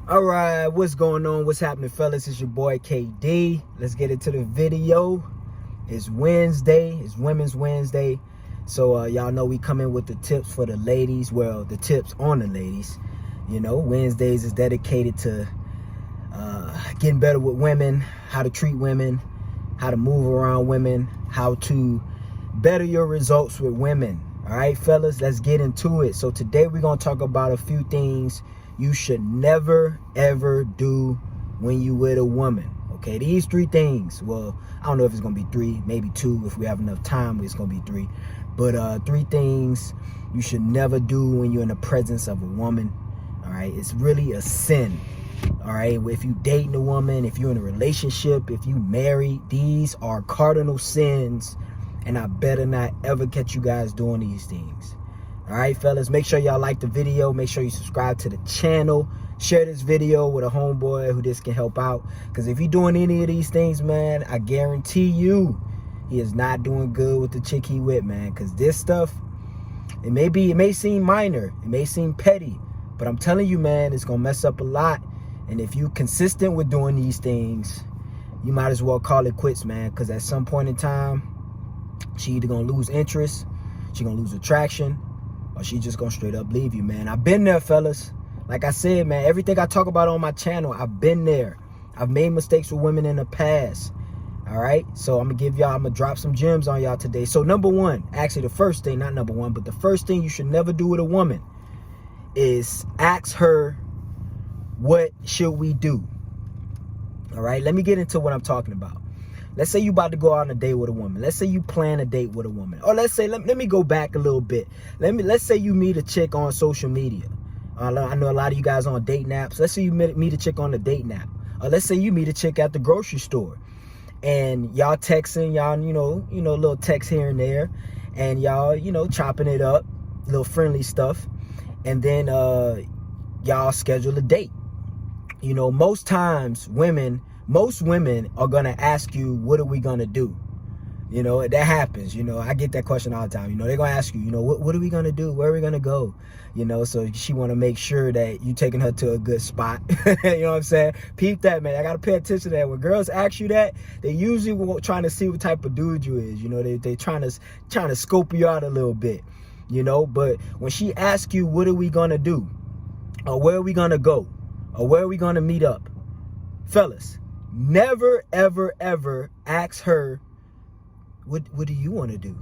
All right, what's going on? What's happening, fellas? It's your boy KD. Let's get into the video. It's Wednesday. It's Women's Wednesday. So y'all know we come in with the tips for the ladies. Well, the tips on the ladies. You know, Wednesdays is dedicated to getting better with women, how to treat women, how to move around women, how to better your results with women. All right, fellas, let's get into it. So today we're going to talk about a few things you should never, ever do when you with a woman. Okay, these three things. Well, I don't know if it's going to be three, maybe two. If we have enough time, it's going to be three. But three things you should never do when you're in the presence of a woman. All right, it's really a sin. All right, if you dating a woman, if you're in a relationship, if you married, these are cardinal sins. And I better not ever catch you guys doing these things. All right, fellas, make sure y'all like the video. Make sure you subscribe to the channel. Share this video with a homeboy who this can help out. Because if you're doing any of these things, man, I guarantee you he is not doing good with the chick he with, man. Because this stuff, it may seem minor. It may seem petty. But I'm telling you, man, it's going to mess up a lot. And if you consistent with doing these things, you might as well call it quits, man. Because at some point in time, she either going to lose interest, she going to lose attraction, or she just gonna straight up leave you, man. I've been there, fellas. Like I said, man, everything I talk about on my channel, I've been there. I've made mistakes with women in the past. All right, so I'm gonna drop some gems on y'all today. So number one, actually the first thing, not number one, but the first thing you should never do with a woman is ask her, what should we do? All right, let me get into what I'm talking about. Let's say you about to go out on a date with a woman. Let's say you plan a date with a woman. Or let's say, let me go back a little bit. Let's say you meet a chick on social media. I know a lot of you guys on dating apps. Let's say you meet a chick on a dating app. Or let's say you meet a chick at the grocery store. And y'all texting, y'all, you know, little text here and there. And y'all, chopping it up. Little friendly stuff. And then y'all schedule a date. Most women are gonna ask you, what are we gonna do? That happens. I get that question all the time. They're gonna ask you, what are we gonna do? Where are we gonna go? So she wanna make sure that you taking her to a good spot. You know what I'm saying? Peep that, man. I gotta pay attention to that. When girls ask you that, they usually trying to see what type of dude you is. They trying to scope you out a little bit. But when she asks you, what are we gonna do? Or where are we gonna go? Or where are we gonna meet up? Fellas, never, ever, ever ask her, what do you want to do?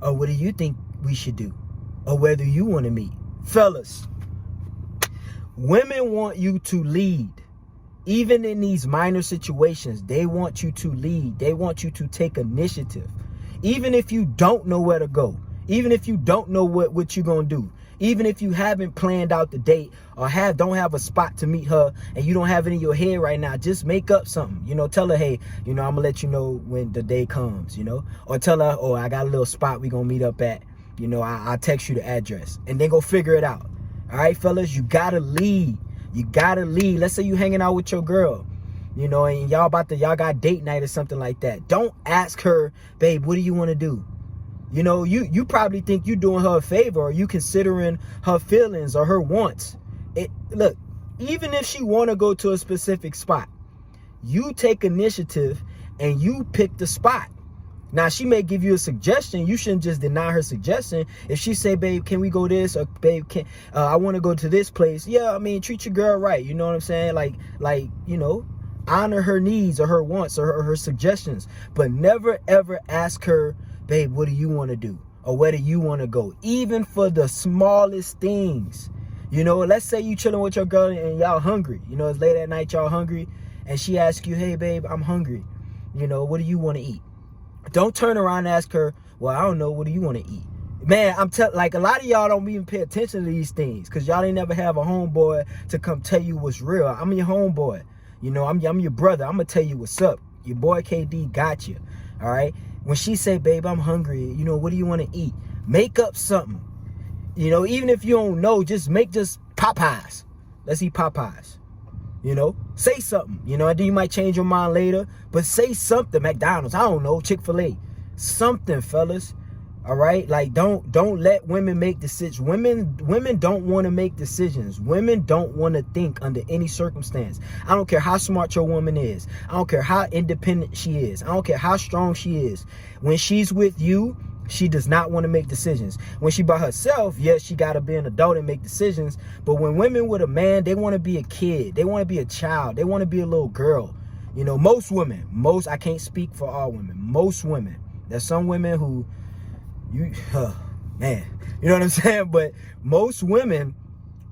Or what do you think we should do? Or where do you want to meet? Fellas, women want you to lead. Even in these minor situations, they want you to lead. They want you to take initiative. Even if you don't know where to go. Even if you don't know what you're going to do. Even if you haven't planned out the date or don't have a spot to meet her and you don't have it in your head right now, just make up something. Tell her, hey, I'm going to let you know when the day comes, Or tell her, oh, I got a little spot we going to meet up at. I'll text you the address. And then go figure it out. All right, fellas, you got to lead. You got to lead. Let's say you hanging out with your girl, and y'all got date night or something like that. Don't ask her, babe, what do you want to do? You probably think you're doing her a favor, or you considering her feelings or her wants. Look, even if she want to go to a specific spot, you take initiative and you pick the spot. Now, she may give you a suggestion. You shouldn't just deny her suggestion. If she say, babe, can we go this? Or babe, I want to go to this place. Yeah, treat your girl right. You know what I'm saying? Like, honor her needs or her wants or her suggestions. But never, ever ask her, babe, what do you want to do? Or where do you want to go? Even for the smallest things. Let's say you chilling with your girl and y'all hungry. It's late at night, y'all hungry. And she asks you, hey, babe, I'm hungry. What do you want to eat? Don't turn around and ask her, well, I don't know. What do you want to eat? Man, like a lot of y'all don't even pay attention to these things because y'all ain't never have a homeboy to come tell you what's real. I'm your homeboy. I'm your brother. I'm going to tell you what's up. Your boy KD got you. All right. When she say, babe, I'm hungry, what do you want to eat? Make up something. Even if you don't know, just Popeyes. Let's eat Popeyes. Say something. And then you might change your mind later, but say something. McDonald's, I don't know, Chick-fil-A. Something, fellas. All right, like don't let women make decisions. Women don't want to make decisions. Women don't want to think under any circumstance. I don't care how smart your woman is. I don't care how independent she is. I don't care how strong she is. When she's with you, she does not want to make decisions. When she by herself, yes, she got to be an adult and make decisions. But when women with a man, they want to be a kid. They want to be a child. They want to be a little girl. You know, most women, I can't speak for all women. Most women. There's some women who, man, you know what I'm saying? But most women,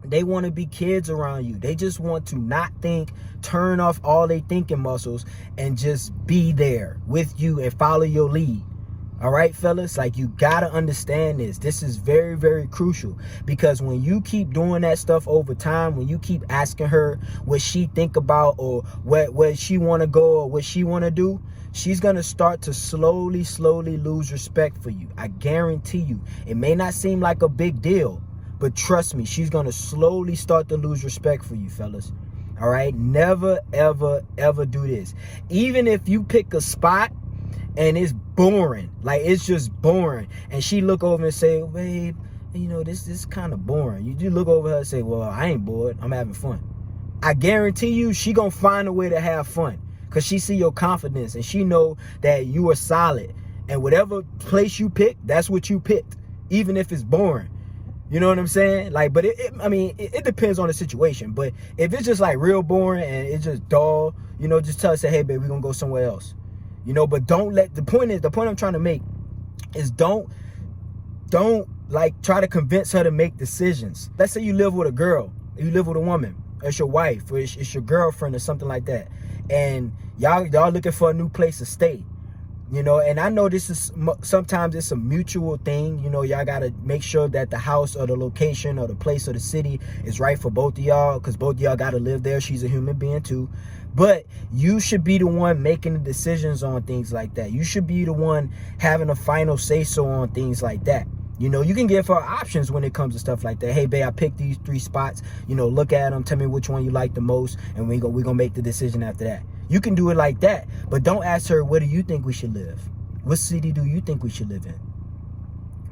they want to be kids around you. They just want to not think, turn off all their thinking muscles and just be there with you and follow your lead. All right, fellas, like you got to understand this. This is very, very crucial, because when you keep doing that stuff over time, when you keep asking her what she think about or where she want to go or what she want to do, she's going to start to slowly lose respect for you. I guarantee you. It may not seem like a big deal, but trust me, she's going to slowly start to lose respect for you, fellas. All right. Never, ever, ever do this. Even if you pick a spot and it's boring, like it's just boring, and she look over and say, babe, you know, this is kind of boring. You look over her and say, well, I ain't bored. I'm having fun. I guarantee you she going to find a way to have fun. Because she see your confidence and she know that you are solid. And whatever place you pick, that's what you picked. Even if it's boring. You know what I'm saying? Like, but it depends on the situation. But if it's just like real boring and it's just dull, you know, just tell her, say, hey, babe, we're going to go somewhere else. You know, but don't let, the point I'm trying to make is don't like try to convince her to make decisions. Let's say you live with a girl, you live with a woman, or it's your wife, or it's your girlfriend or something like that. And y'all looking for a new place to stay, you know. And I know this is sometimes it's a mutual thing, you know. Y'all gotta make sure that the house or the location or the place or the city is right for both of y'all, because both of y'all gotta live there. She's a human being too. But you should be the one making the decisions on things like that. You should be the one having a final say so on things like that. You know, you can give her options when it comes to stuff like that. Hey, babe, I picked these 3 spots. You know, look at them. Tell me which one you like the most. And we're going to make the decision after that. You can do it like that. But don't ask her, where do you think we should live? What city do you think we should live in?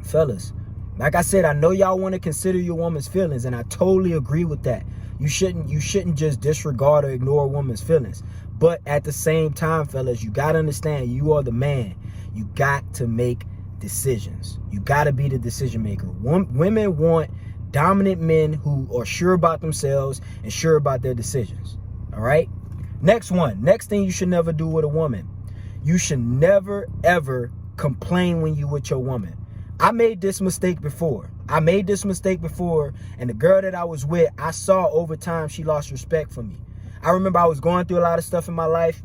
Fellas, like I said, I know y'all want to consider your woman's feelings. And I totally agree with that. You shouldn't just disregard or ignore a woman's feelings. But at the same time, fellas, you got to understand, you are the man. You got to make decisions. You got to be the decision maker. Women want dominant men who are sure about themselves and sure about their decisions. All right. Next thing you should never do with a woman. You should never, ever complain when you with your woman. I made this mistake before. And the girl that I was with, I saw over time she lost respect for me. I remember I was going through a lot of stuff in my life,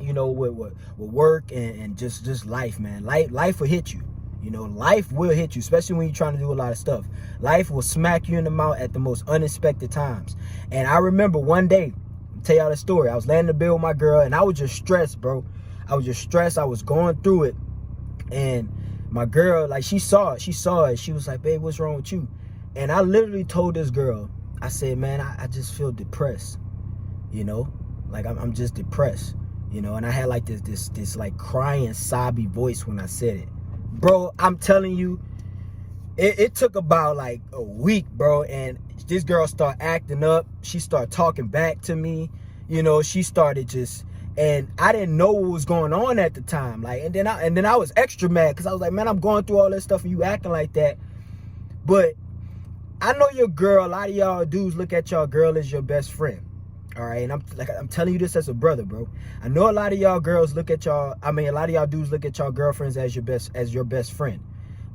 you know, with work and just life, man. Life will hit you. You know, life will hit you, especially when you're trying to do a lot of stuff. Life will smack you in the mouth at the most unexpected times. And I remember one day, I'll tell y'all the story. I was laying in the bed with my girl, and I was just stressed, bro. I was just stressed. I was going through it. And my girl, like, she saw it. She was like, babe, what's wrong with you? And I literally told this girl, I said, man, I just feel depressed. You know, like I'm just depressed. You know, and I had like this like crying, sobby voice when I said it. Bro, I'm telling you, it took about like a week, bro. And this girl started acting up. She started talking back to me. You know, she started and I didn't know what was going on at the time. Like, and then I was extra mad because I was like, man, I'm going through all this stuff and you acting like that. But I know your girl, a lot of y'all dudes look at y'all girl as your best friend. All right, and I'm telling you this as a brother, bro. I know a lot of y'all girls look at y'all, a lot of y'all dudes look at y'all girlfriends as your best friend.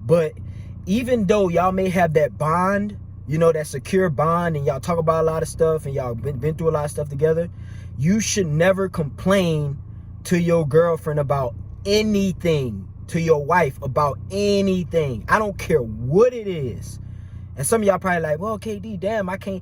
But even though y'all may have that bond, you know, that secure bond, and y'all talk about a lot of stuff and y'all been through a lot of stuff together, you should never complain to your girlfriend about anything, to your wife about anything. I don't care what it is. And some of y'all probably like, well, KD, damn, I can't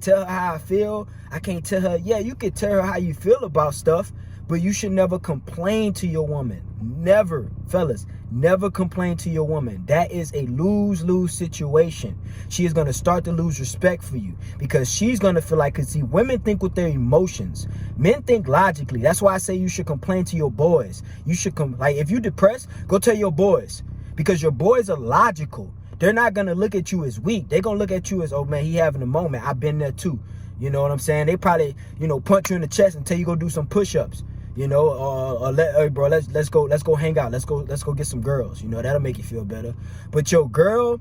tell her how I feel. I can't tell her. Yeah, you can tell her how you feel about stuff, but you should never complain to your woman. Never, fellas, never complain to your woman. That is a lose-lose situation. She is going to start to lose respect for you because she's going to feel like, because see, women think with their emotions. Men think logically. That's why I say you should complain to your boys. You should like, if you're depressed, go tell your boys. because your boys are logical. They're not going to look at you as weak. They're going to look at you as, oh man, he having a moment. I've been there too. You know what I'm saying? They probably, punch you in the chest and tell you go do some push-ups, or hey bro, let's go hang out. Let's go get some girls. That'll make you feel better. But your girl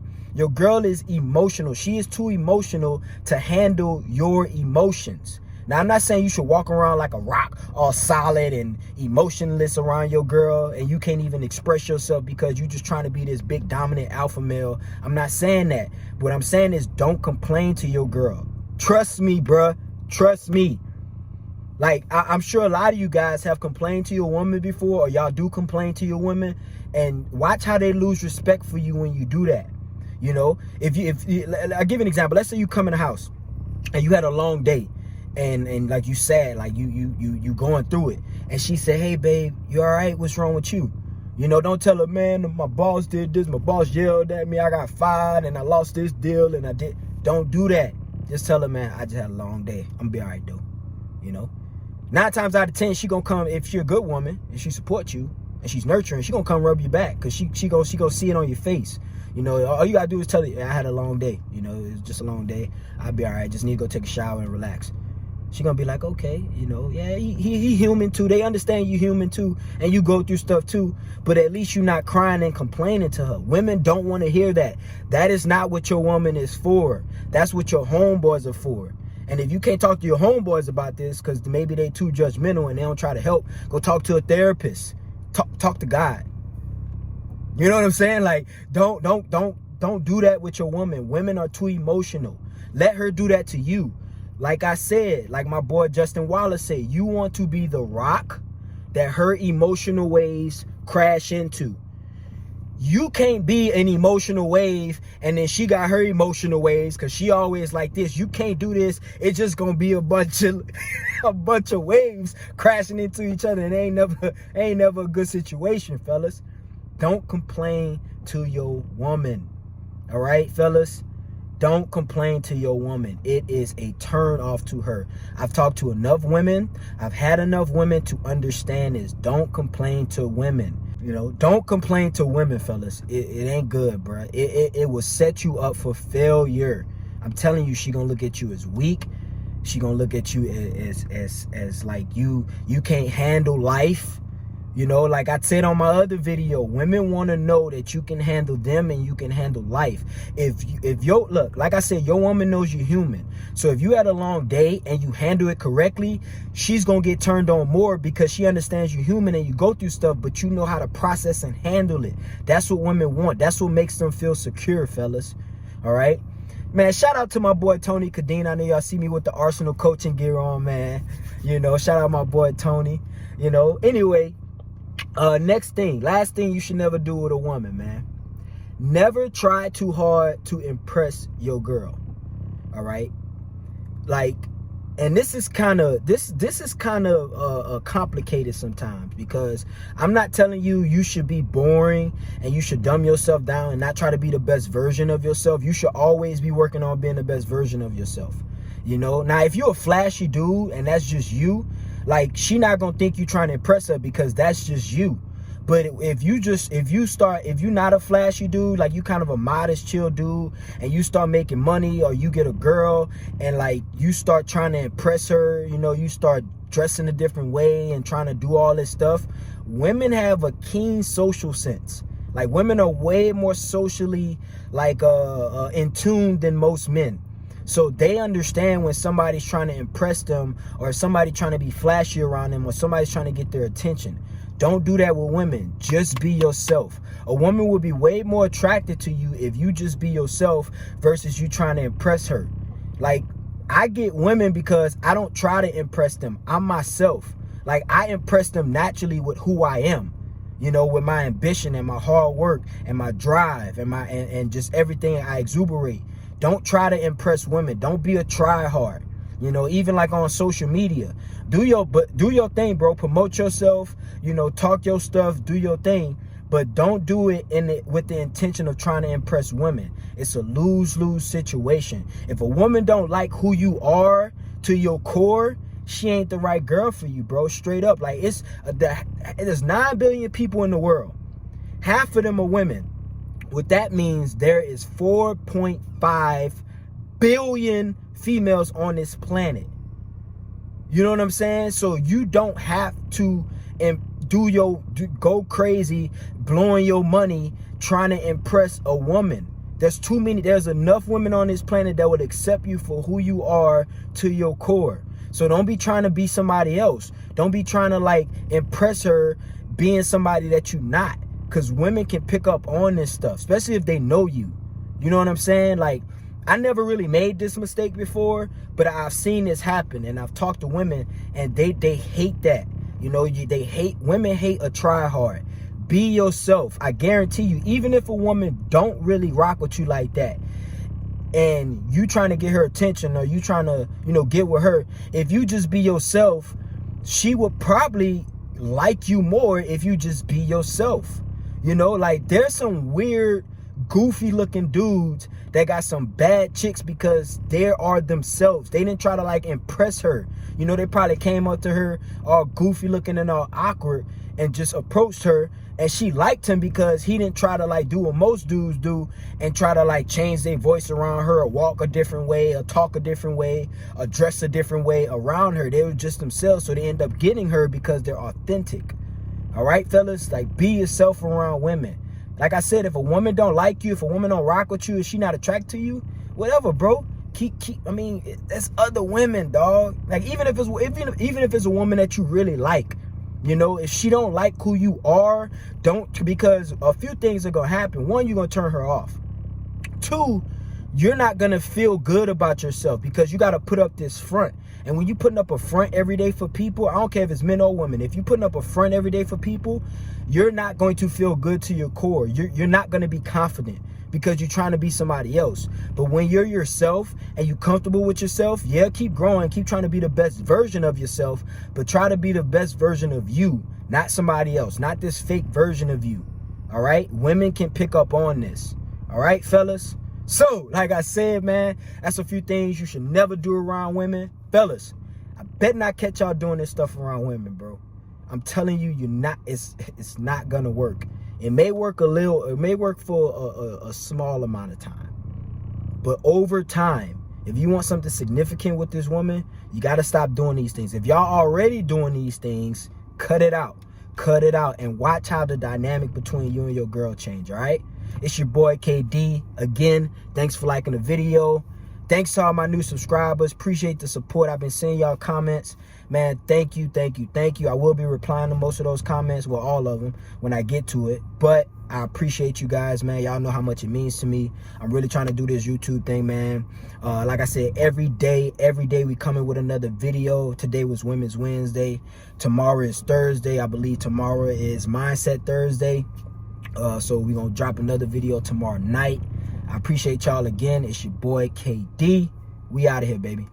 is emotional. She is too emotional to handle your emotions. Now, I'm not saying you should walk around like a rock, all solid and emotionless around your girl, and you can't even express yourself because you're just trying to be this big dominant alpha male. I'm not saying that. What I'm saying is don't complain to your girl. Trust me, bruh. Trust me. Like, I'm sure a lot of you guys have complained to your woman before, or y'all do complain to your women, and watch how they lose respect for you when you do that. If I'll give you an example. Let's say you come in the house and you had a long day. And like you said, like you going through it, and she said, hey babe, you all right? What's wrong with you? Don't tell her, man, my boss did this, my boss yelled at me, I got fired, and I lost this deal, and I did. Don't do that. Just tell her, man, I just had a long day, I'm gonna be all right though. 9 times out of 10, she gonna come. If she's a good woman and she supports you and she's nurturing, she gonna come rub you back, because she gonna see it on your face. All you gotta do is tell her, I had a long day, it's just a long day, I'll be all right, just need to go take a shower and relax. She gonna be like, okay, yeah, he human too. They understand you human too, and you go through stuff too. But at least you're not crying and complaining to her. Women don't want to hear that. That is not what your woman is for. That's what your homeboys are for. And if you can't talk to your homeboys about this because maybe they too judgmental and they don't try to help, go talk to a therapist. Talk to God. You know what I'm saying? Like, don't do that with your woman. Women are too emotional. Let her do that to you. Like I said, like my boy Justin Wallace said, you want to be the rock that her emotional waves crash into. You can't be an emotional wave and then she got her emotional waves because she always like this. You can't do this. It's just gonna be a bunch of waves crashing into each other, and it ain't never a good situation, fellas. Don't complain to your woman. All right, fellas? Don't complain to your woman. It is a turn off to her. I've talked to enough women. I've had enough women to understand this. Don't complain to women. Don't complain to women, fellas. It ain't good, bro. It will set you up for failure. I'm telling you, she gonna look at you as weak. She gonna look at you as like you can't handle life. Like I said on my other video, women want to know that you can handle them and you can handle life. Look, like I said, your woman knows you're human. So if you had a long day and you handle it correctly, she's going to get turned on more because she understands you're human and you go through stuff, but you know how to process and handle it. That's what women want. That's what makes them feel secure, fellas. All right? Man, shout out to my boy Tony Kadeen. I know y'all see me with the Arsenal coaching gear on, man. Shout out my boy Tony. Anyway, last thing you should never do with a woman, man. Never try too hard to impress your girl. All right? Like, and this is kind of complicated sometimes, because I'm not telling you should be boring and you should dumb yourself down and not try to be the best version of yourself. You should always be working on being the best version of yourself. Now if you're a flashy dude and that's just you, like, she not gonna think you trying to impress her because that's just you. But if you're not a flashy dude, like you kind of a modest, chill dude, and you start making money, or you get a girl and like you start trying to impress her, you start dressing a different way and trying to do all this stuff. Women have a keen social sense. Like, women are way more socially in tune than most men. So they understand when somebody's trying to impress them, or somebody trying to be flashy around them, or somebody's trying to get their attention. Don't do that with women. Just be yourself. A woman will be way more attracted to you if you just be yourself versus you trying to impress her. Like, I get women because I don't try to impress them. I'm myself. Like, I impress them naturally with who I am. With my ambition and my hard work and my drive and just everything I exuberate. Don't try to impress women. Don't be a try-hard. Even like on social media. Do your thing, bro. Promote yourself. Talk your stuff. Do your thing. But don't do it with the intention of trying to impress women. It's a lose-lose situation. If a woman don't like who you are to your core, she ain't the right girl for you, bro. Straight up. Like, there's 9 billion people in the world. Half of them are women. What that means, there is 4.5 billion females on this planet. You know what I'm saying? So you don't have to go crazy blowing your money trying to impress a woman. There's enough women on this planet that would accept you for who you are to your core. So don't be trying to be somebody else. Don't be trying to like impress her being somebody that you're not. Because women can pick up on this stuff, especially if they know you. You know what I'm saying? Like, I never really made this mistake before, but I've seen this happen, and I've talked to women, and they hate that. You know, women hate a try hard. Be yourself. I guarantee you, even if a woman don't really rock with you like that, and you trying to get her attention, or you trying to, you know, get with her, if you just be yourself, she would probably like you more if you just be yourself. You know, like, there's some weird, goofy looking dudes that got some bad chicks because they are themselves. They didn't try to like impress her. You know, they probably came up to her all goofy looking and all awkward and just approached her, and she liked him because he didn't try to like do what most dudes do and try to like change their voice around her, or walk a different way, or talk a different way, or dress a different way around her. They were just themselves, so they end up getting her because they're authentic. All right, fellas, like, be yourself around women. Like I said, if a woman don't like you, if a woman don't rock with you, if she not attracted to you, whatever, bro. I mean, there's other women, dog. Like, even if it's a woman that you really like, you know, if she don't like who you are, because a few things are gonna happen. One, you're gonna turn her off. Two, you're not gonna feel good about yourself because you gotta put up this front. And when you putting up a front every day for people, I don't care if it's men or women, if you're putting up a front every day for people, you're not going to feel good to your core. You're not going to be confident because you're trying to be somebody else. But when you're yourself and you're comfortable with yourself, yeah, keep growing, keep trying to be the best version of yourself, but try to be the best version of you, not somebody else, not this fake version of you. All right? Women can pick up on this. All right, fellas? So, like I said, man, that's a few things you should never do around women. Fellas, I bet not catch y'all doing this stuff around women, bro. I'm telling you, it's not gonna work. It may work for a small amount of time. But over time, if you want something significant with this woman, you gotta stop doing these things. If y'all already doing these things, cut it out. Cut it out and watch how the dynamic between you and your girl change, all right? It's your boy KD. Again, thanks for liking the video. Thanks to all my new subscribers. Appreciate the support. I've been seeing y'all comments. Man, thank you, thank you, thank you. I will be replying to most of those comments, well, all of them, when I get to it. But I appreciate you guys, man. Y'all know how much it means to me. I'm really trying to do this YouTube thing, man. Like I said, every day we coming with another video. Today was Women's Wednesday. Tomorrow is Thursday. I believe tomorrow is Mindset Thursday. So we're going to drop another video tomorrow night. I appreciate y'all again. It's your boy KD. We out of here, baby.